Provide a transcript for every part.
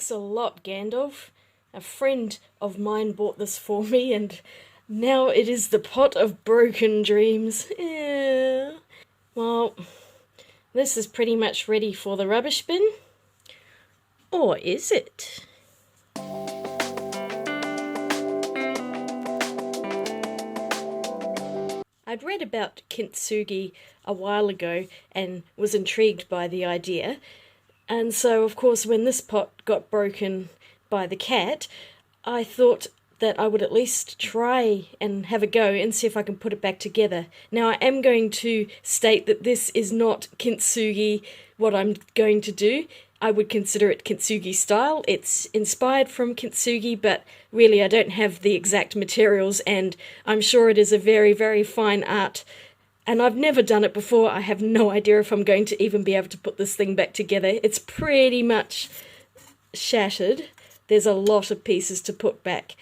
Thanks a lot, Gandalf. A friend of mine bought this for me, and now it is the pot of broken dreams. Yeah. Well, this is pretty much ready for the rubbish bin. Or is it? I'd read about Kintsugi a while ago and was intrigued by the idea. And so, of course, when this pot got broken by the cat, I thought that I would at least try and have a go and see if I can put it back together. Now, I am going to state that this is not Kintsugi, what I'm going to do. I would consider it Kintsugi style. It's inspired from Kintsugi, but really I don't have the exact materials, and I'm sure it is a very, very fine art. And I've never done it before. I have no idea if I'm going to even be able to put this thing back together. It's pretty much shattered. There's a lot of pieces to put back.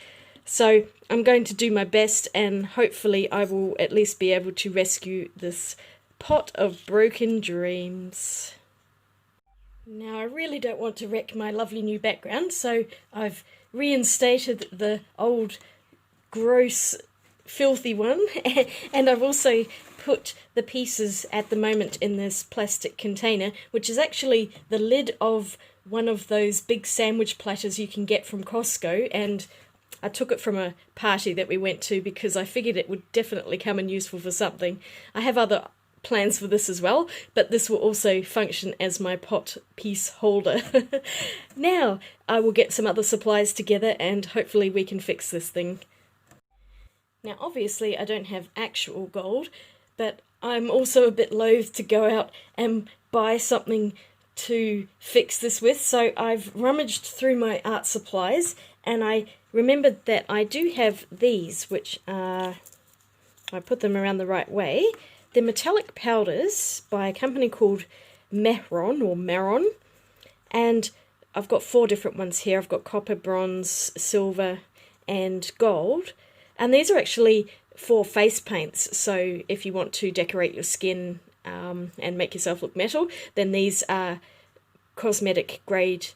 So I'm going to do my best, and hopefully I will at least be able to rescue this pot of broken dreams. Now, I really don't want to wreck my lovely new background, so I've reinstated the old, gross, filthy one, and I've also put the pieces at the moment in this plastic container, which is actually the lid of one of those big sandwich platters you can get from Costco, and I took it from a party that we went to because I figured it would definitely come in useful for something. I have other plans for this as well, but this will also function as my pot piece holder. Now I will get some other supplies together and hopefully we can fix this thing. Now obviously I don't have actual gold, but I'm also a bit loath to go out and buy something to fix this with, so I've rummaged through my art supplies and I remembered that I do have these, which are, I put them around the right way. They're metallic powders by a company called Maron, and I've got 4 different ones here. I've got copper, bronze, silver, and gold. And these are actually for face paints, so if you want to decorate your skin and make yourself look metal, then these are cosmetic grade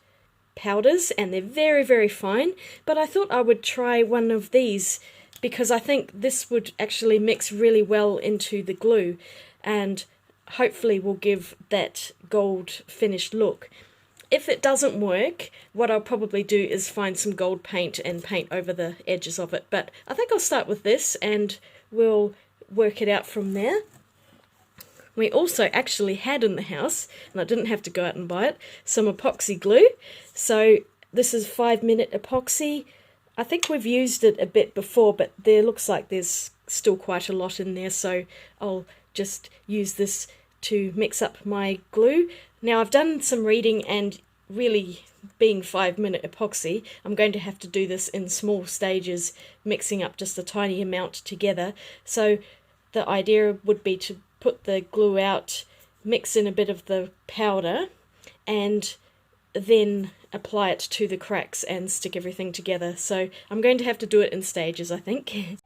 powders, and they're very, very fine. But I thought I would try one of these, because I think this would actually mix really well into the glue and hopefully will give that gold finished look. If it doesn't work, what I'll probably do is find some gold paint and paint over the edges of it. But I think I'll start with this and we'll work it out from there. We also actually had in the house, and I didn't have to go out and buy it, some epoxy glue. So this is 5-minute epoxy. I think we've used it a bit before, but there looks like there's still quite a lot in there, so I'll just use this to mix up my glue. Now I've done some reading, and really being 5-minute epoxy, I'm going to have to do this in small stages, mixing up just a tiny amount together. So the idea would be to put the glue out, mix in a bit of the powder, and then apply it to the cracks and stick everything together. So I'm going to have to do it in stages, I think.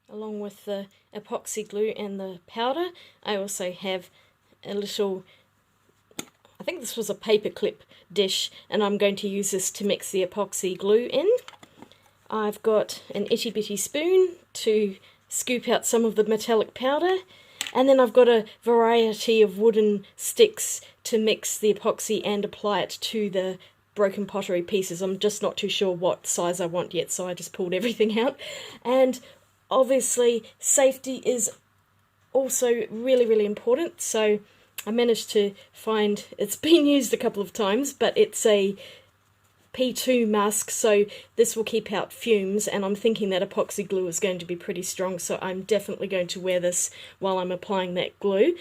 Along with the epoxy glue and the powder, I also have a little, I think this was a paperclip dish, and I'm going to use this to mix the epoxy glue in. I've got an itty bitty spoon to scoop out some of the metallic powder, and then I've got a variety of wooden sticks to mix the epoxy and apply it to the broken pottery pieces. I'm just not too sure what size I want yet, so I just pulled everything out. And obviously safety is also really, really important, so I managed to find, it's been used a couple of times, but it's a P2 mask, so this will keep out fumes, and I'm thinking that epoxy glue is going to be pretty strong, so I'm definitely going to wear this while I'm applying that glue.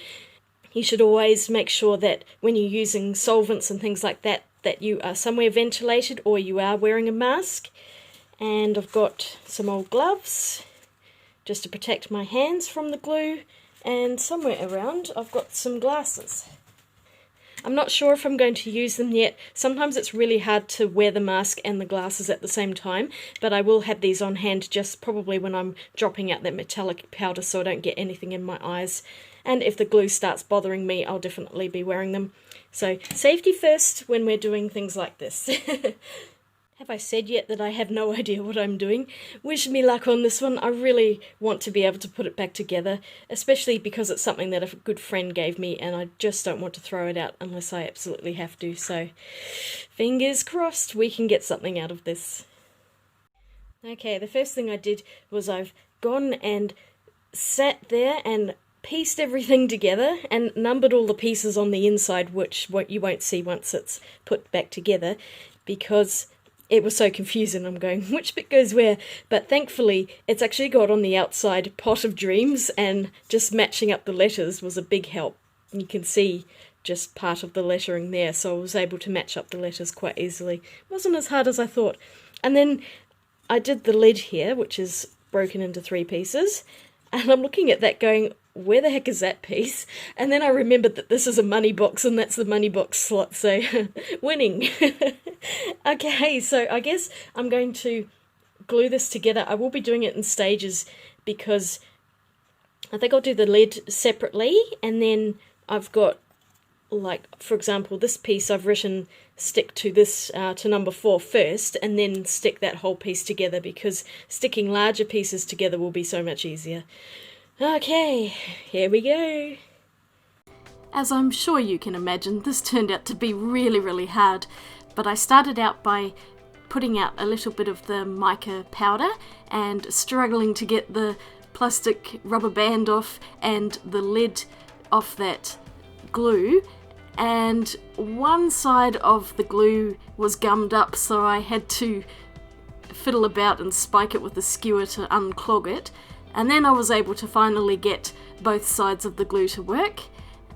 You should always make sure that when you're using solvents and things like that, that you are somewhere ventilated or you are wearing a mask. And I've got some old gloves just to protect my hands from the glue, and somewhere around I've got some glasses. I'm not sure if I'm going to use them yet. Sometimes it's really hard to wear the mask and the glasses at the same time, but I will have these on hand just probably when I'm dropping out that metallic powder so I don't get anything in my eyes. and if the glue starts bothering me, I'll definitely be wearing them. So safety first when we're doing things like this. Have I said yet that I have no idea what I'm doing? Wish me luck on this one. I really want to be able to put it back together, especially because it's something that a good friend gave me and I just don't want to throw it out unless I absolutely have to. So fingers crossed we can get something out of this. Okay, the first thing I did was I've gone and sat there and pieced everything together and numbered all the pieces on the inside, which you won't see once it's put back together, because it was so confusing. I'm going, which bit goes where? But thankfully, it's actually got on the outside Pot of Dreams, and just matching up the letters was a big help. You can see just part of the lettering there, so I was able to match up the letters quite easily. It wasn't as hard as I thought. And then I did the lid here, which is broken into 3 pieces, and I'm looking at that going, where the heck is that piece? And then I remembered that this is a money box and that's the money box slot, so winning. Okay, so I guess I'm going to glue this together. I will be doing it in stages because I think I'll do the lid separately, and then I've got, like, for example, this piece I've written stick to this, to number 4 first, and then stick that whole piece together, because sticking larger pieces together will be so much easier. Okay, here we go. As I'm sure you can imagine, this turned out to be really, really hard, but I started out by putting out a little bit of the mica powder and struggling to get the plastic rubber band off and the lid off that glue, and one side of the glue was gummed up, so I had to fiddle about and spike it with a skewer to unclog it. And then I was able to finally get both sides of the glue to work,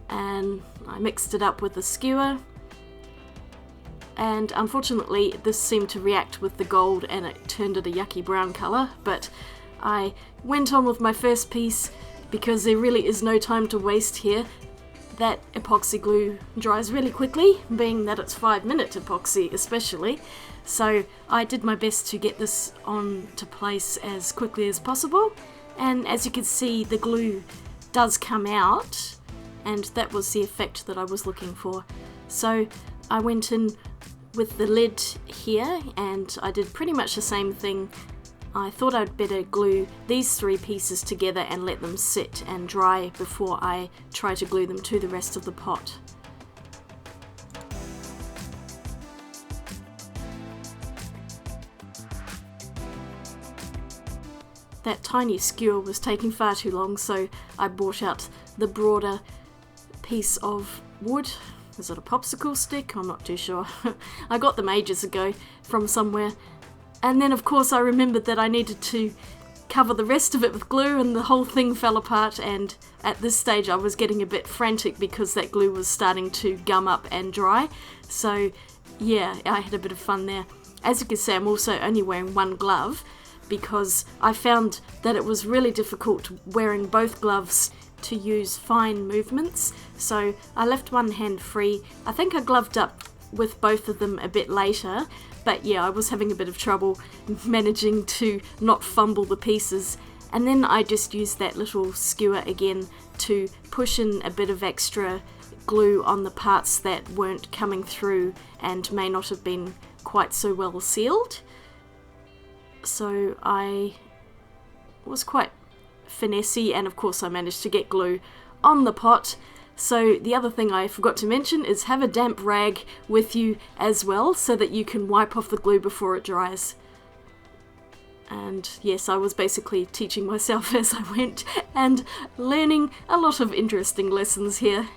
and I mixed it up with a skewer, and unfortunately this seemed to react with the gold and it turned it a yucky brown colour, but I went on with my first piece because there really is no time to waste here. That epoxy glue dries really quickly, being that it's 5-minute epoxy especially, so I did my best to get this on to place as quickly as possible. And as you can see, the glue does come out, and that was the effect that I was looking for. So I went in with the lid here, and I did pretty much the same thing. I thought I'd better glue these 3 pieces together and let them sit and dry before I try to glue them to the rest of the pot. That tiny skewer was taking far too long, so I brought out the broader piece of wood. Is it a popsicle stick? I'm not too sure. I got them ages ago from somewhere. And then of course I remembered that I needed to cover the rest of it with glue, and the whole thing fell apart, and at this stage I was getting a bit frantic because that glue was starting to gum up and dry. So yeah, I had a bit of fun there. As you can see, I'm also only wearing one glove, because I found that it was really difficult wearing both gloves to use fine movements, so I left one hand free. I think I gloved up with both of them a bit later, but yeah, I was having a bit of trouble managing to not fumble the pieces, and then I just used that little skewer again to push in a bit of extra glue on the parts that weren't coming through and may not have been quite so well sealed. So I was quite finessey, and of course I managed to get glue on the pot. So the other thing I forgot to mention is have a damp rag with you as well, so that you can wipe off the glue before it dries. And yes, I was basically teaching myself as I went and learning a lot of interesting lessons here.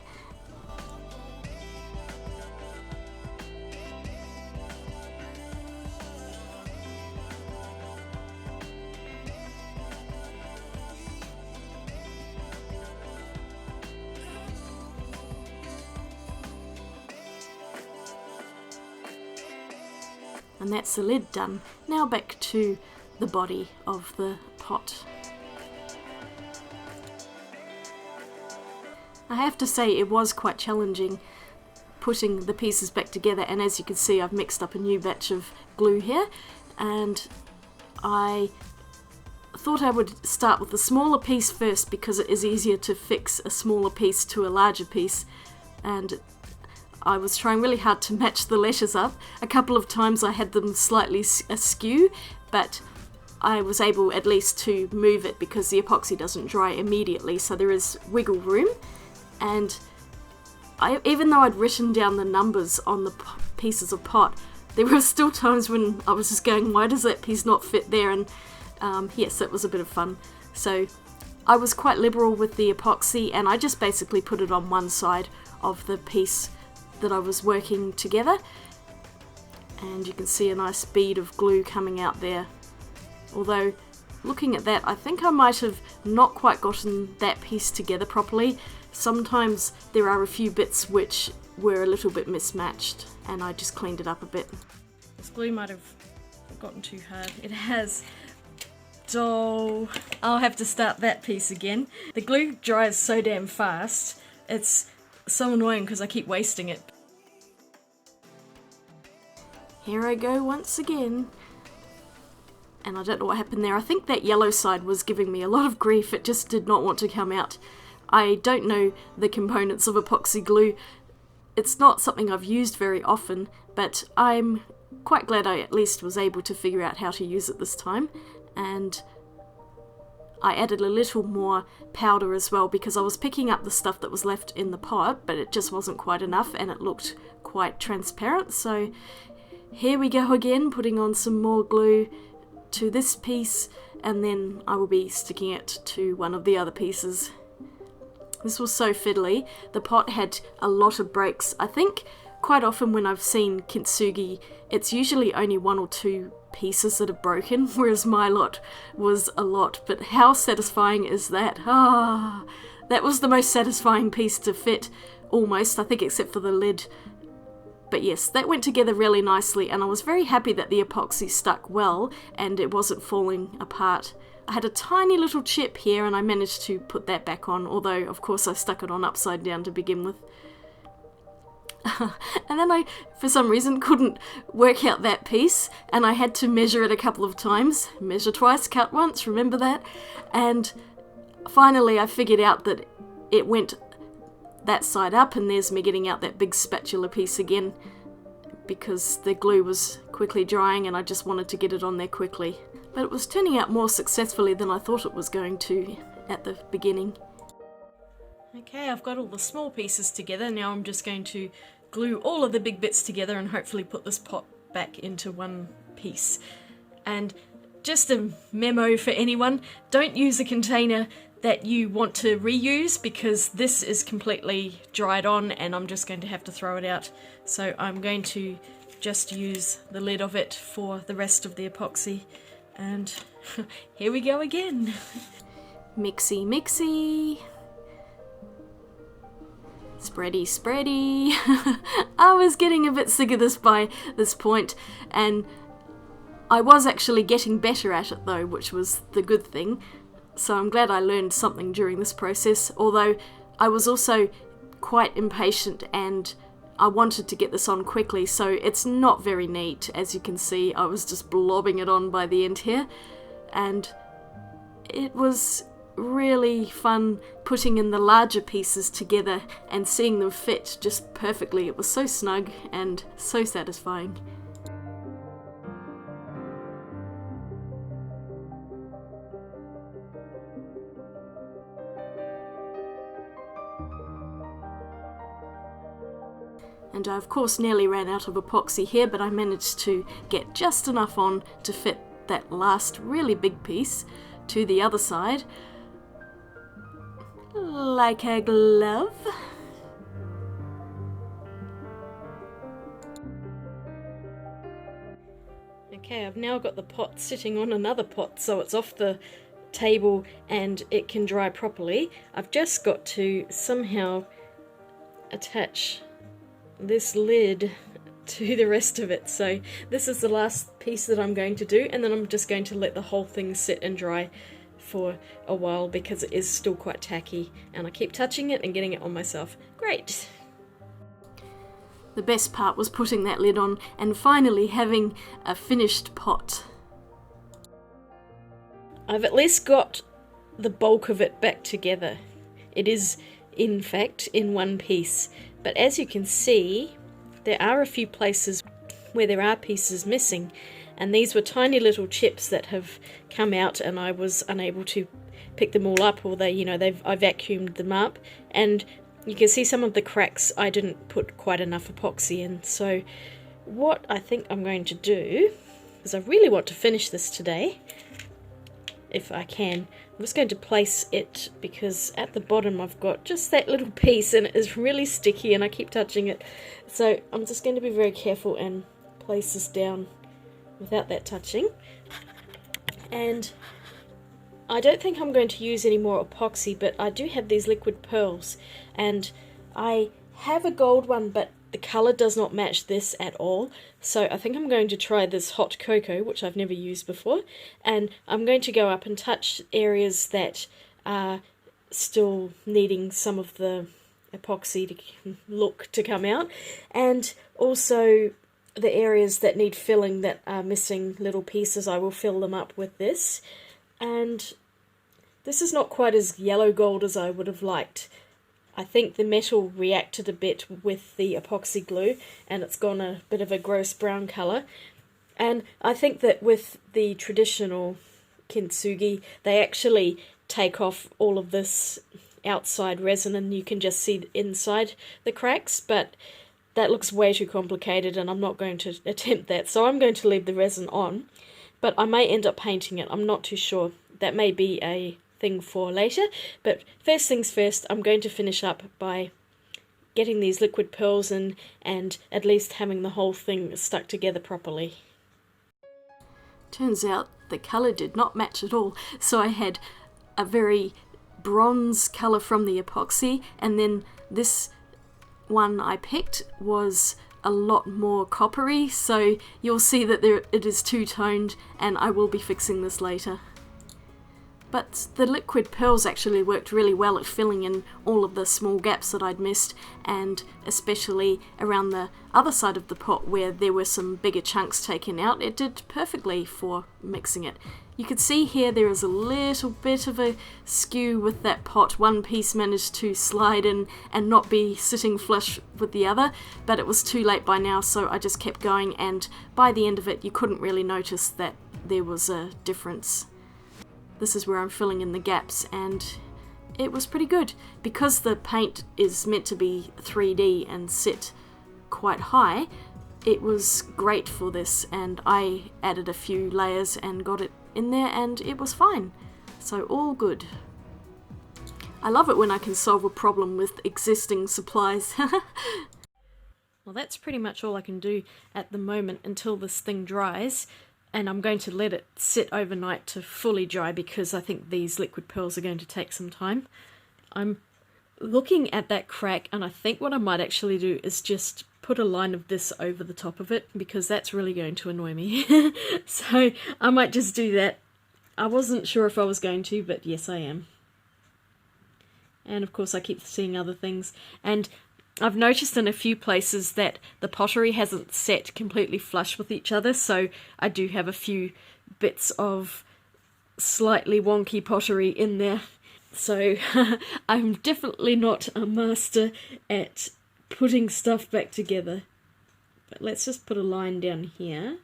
And that's the lid done. Now back to the body of the pot. I have to say it was quite challenging putting the pieces back together, and as you can see I've mixed up a new batch of glue here, and I thought I would start with the smaller piece first because it is easier to fix a smaller piece to a larger piece, and I was trying really hard to match the letters up. A couple of times I had them slightly askew, but I was able at least to move it because the epoxy doesn't dry immediately, so there is wiggle room. And even though I'd written down the numbers on the pieces of pot, there were still times when I was just going, why does that piece not fit there? And yes, it was a bit of fun. So I was quite liberal with the epoxy, and I just basically put it on one side of the piece that I was working together. And you can see a nice bead of glue coming out there. Although, looking at that, I think I might have not quite gotten that piece together properly. Sometimes there are a few bits which were a little bit mismatched, and I just cleaned it up a bit. This glue might have gotten too hard. It has. So I'll have to start that piece again. The glue dries so damn fast. It's so annoying because I keep wasting it. Here I go once again. And I don't know what happened there. I think that yellow side was giving me a lot of grief. It just did not want to come out. I don't know the components of epoxy glue. It's not something I've used very often, but I'm quite glad I at least was able to figure out how to use it this time. And I added a little more powder as well because I was picking up the stuff that was left in the pot, but it just wasn't quite enough and it looked quite transparent. So here we go again, putting on some more glue to this piece, and then I will be sticking it to one of the other pieces. This was so fiddly. The pot had a lot of breaks. I think quite often when I've seen Kintsugi, it's usually only one or two pieces that are broken, whereas my lot was a lot. But how satisfying is that? That was the most satisfying piece to fit, almost, I think, except for the lid. But yes, that went together really nicely, and I was very happy that the epoxy stuck well and it wasn't falling apart. I had a tiny little chip here and I managed to put that back on, although of course I stuck it on upside down to begin with. And then I, for some reason, couldn't work out that piece, and I had to measure it a couple of times. Measure twice, cut once, remember that? And finally I figured out that it went that side up, and there's me getting out that big spatula piece again because the glue was quickly drying and I just wanted to get it on there quickly. But it was turning out more successfully than I thought it was going to at the beginning. Okay, I've got all the small pieces together. Now I'm just going to glue all of the big bits together and hopefully put this pot back into one piece. And just a memo for anyone, don't use a container that you want to reuse because this is completely dried on and I'm just going to have to throw it out. So I'm going to just use the lid of it for the rest of the epoxy. And here we go again. Mixy, mixy. Spready, spready. I was getting a bit sick of this by this point, and I was actually getting better at it though, which was the good thing. So I'm glad I learned something during this process, although I was also quite impatient and I wanted to get this on quickly, so it's not very neat. As you can see, I was just blobbing it on by the end here, and it was really fun putting in the larger pieces together and seeing them fit just perfectly. It was so snug and so satisfying. And I of course nearly ran out of epoxy here, but I managed to get just enough on to fit that last really big piece to the other side. Like a glove. Okay, I've now got the pot sitting on another pot, so it's off the table and it can dry properly. I've just got to somehow attach this lid to the rest of it. So this is the last piece that I'm going to do, and then I'm just going to let the whole thing sit and dry for a while because it is still quite tacky and I keep touching it and getting it on myself. Great! The best part was putting that lid on and finally having a finished pot. I've at least got the bulk of it back together. It is, in fact, in one piece. But as you can see, there are a few places where there are pieces missing. And these were tiny little chips that have come out, and I was unable to pick them all up, or I vacuumed them up. And you can see some of the cracks I didn't put quite enough epoxy in. So what I think I'm going to do, because I really want to finish this today, if I can, I'm just going to place it, because at the bottom I've got just that little piece and it is really sticky and I keep touching it. So I'm just going to be very careful and place this down without that touching. And I don't think I'm going to use any more epoxy, but I do have these liquid pearls, and I have a gold one, but the colour does not match this at all. So I think I'm going to try this hot cocoa, which I've never used before, and I'm going to go up and touch areas that are still needing some of the epoxy look to come out, and also the areas that need filling that are missing little pieces. I will fill them up with this. And this is not quite as yellow gold as I would have liked. I think the metal reacted a bit with the epoxy glue and it's gone a bit of a gross brown colour. And I think that with the traditional Kintsugi, they actually take off all of this outside resin and you can just see inside the cracks, but that looks way too complicated and I'm not going to attempt that. So I'm going to leave the resin on, but I may end up painting it. I'm not too sure. That may be a thing for later, but first things first, I'm going to finish up by getting these liquid pearls in and at least having the whole thing stuck together properly. Turns out the colour did not match at all, so I had a very bronze colour from the epoxy, and then this one I picked was a lot more coppery, so you'll see that it is two-toned, and I will be fixing this later. But the liquid pearls actually worked really well at filling in all of the small gaps that I'd missed, and especially around the other side of the pot where there were some bigger chunks taken out. It did perfectly for mixing it. You can see here there is a little bit of a skew with that pot. One piece managed to slide in and not be sitting flush with the other, but it was too late by now, so I just kept going, and by the end of it you couldn't really notice that there was a difference. This is where I'm filling in the gaps, and it was pretty good. Because the paint is meant to be 3D and sit quite high, it was great for this, and I added a few layers and got it in there and it was fine. So all good. I love it when I can solve a problem with existing supplies. Well, that's pretty much all I can do at the moment until this thing dries. And I'm going to let it sit overnight to fully dry because I think these liquid pearls are going to take some time. I'm looking at that crack, and I think what I might actually do is just put a line of this over the top of it, because that's really going to annoy me. So I might just do that. I wasn't sure if I was going to, but yes I am. And of course I keep seeing other things, and I've noticed in a few places that the pottery hasn't set completely flush with each other, so I do have a few bits of slightly wonky pottery in there. So I'm definitely not a master at putting stuff back together. But let's just put a line down here.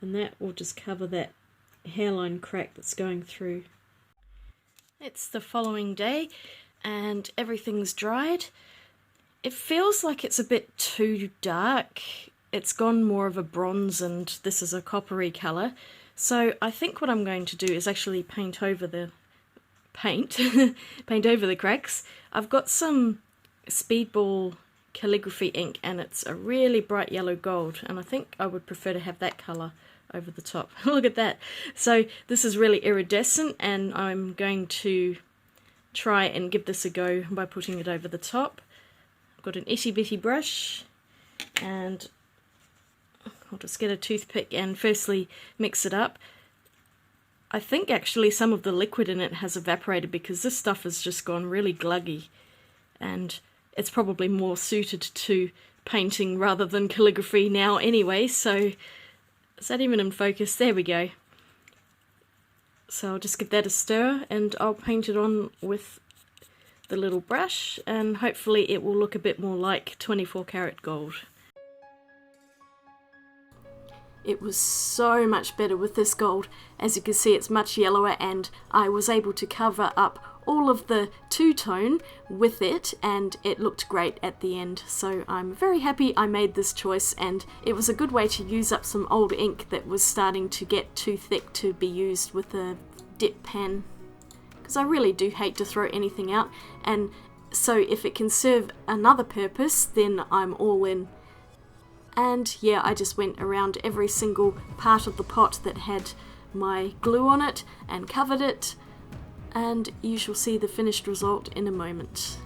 And that will just cover that hairline crack that's going through. It's the following day and everything's dried. It feels like it's a bit too dark. It's gone more of a bronze and this is a coppery colour. So I think what I'm going to do is actually paint over the paint over the cracks. I've got some Speedball calligraphy ink and it's a really bright yellow gold, and I think I would prefer to have that colour over the top. Look at that. So this is really iridescent, and I'm going to try and give this a go by putting it over the top. I've got an itty bitty brush, and I'll just get a toothpick and firstly mix it up. I think actually some of the liquid in it has evaporated because this stuff has just gone really gluggy, and it's probably more suited to painting rather than calligraphy now anyway, so Is that even in focus? There we go. So I'll just give that a stir and I'll paint it on with the little brush, and hopefully it will look a bit more like 24 karat gold. It was so much better with this gold. As you can see, it's much yellower, and I was able to cover up all of the two-tone with it, and it looked great at the end. So I'm very happy I made this choice, and it was a good way to use up some old ink that was starting to get too thick to be used with a dip pen, because I really do hate to throw anything out, and so if it can serve another purpose, then I'm all in. And yeah, I just went around every single part of the pot that had my glue on it and covered it, and you shall see the finished result in a moment.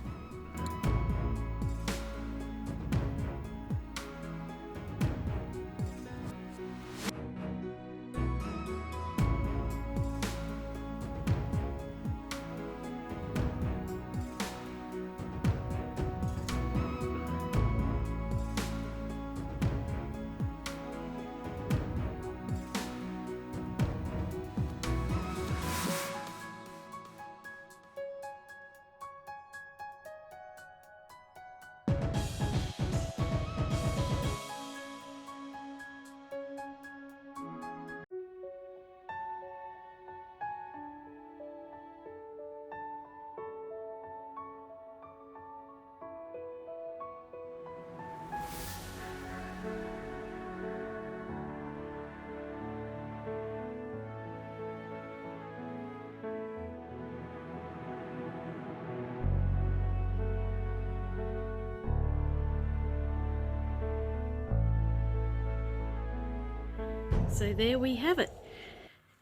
So there we have it.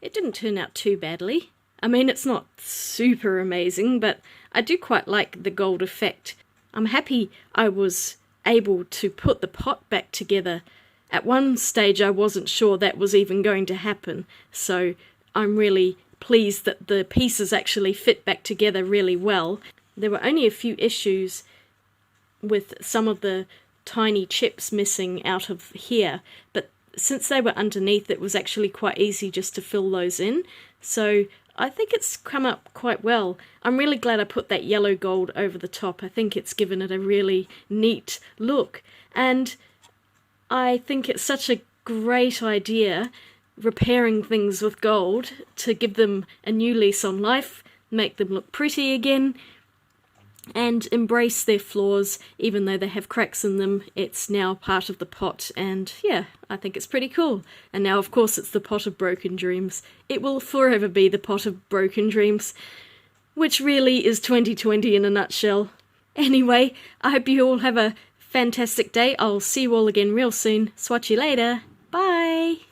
It didn't turn out too badly. I mean, it's not super amazing, but I do quite like the gold effect. I'm happy I was able to put the pot back together. At one stage I wasn't sure that was even going to happen, so I'm really pleased that the pieces actually fit back together really well. There were only a few issues with some of the tiny chips missing out of here, but since they were underneath, it was actually quite easy just to fill those in. So I think it's come up quite well. I'm really glad I put that yellow gold over the top. I think it's given it a really neat look. And I think it's such a great idea, repairing things with gold, to give them a new lease on life, make them look pretty again, and embrace their flaws. Even though they have cracks in them, it's now part of the pot, and yeah, I think it's pretty cool. And now of course it's the pot of broken dreams. It will forever be the pot of broken dreams, which really is 2020 in a nutshell. Anyway, I hope you all have a fantastic day. I'll see you all again real soon. Swatch you later. Bye!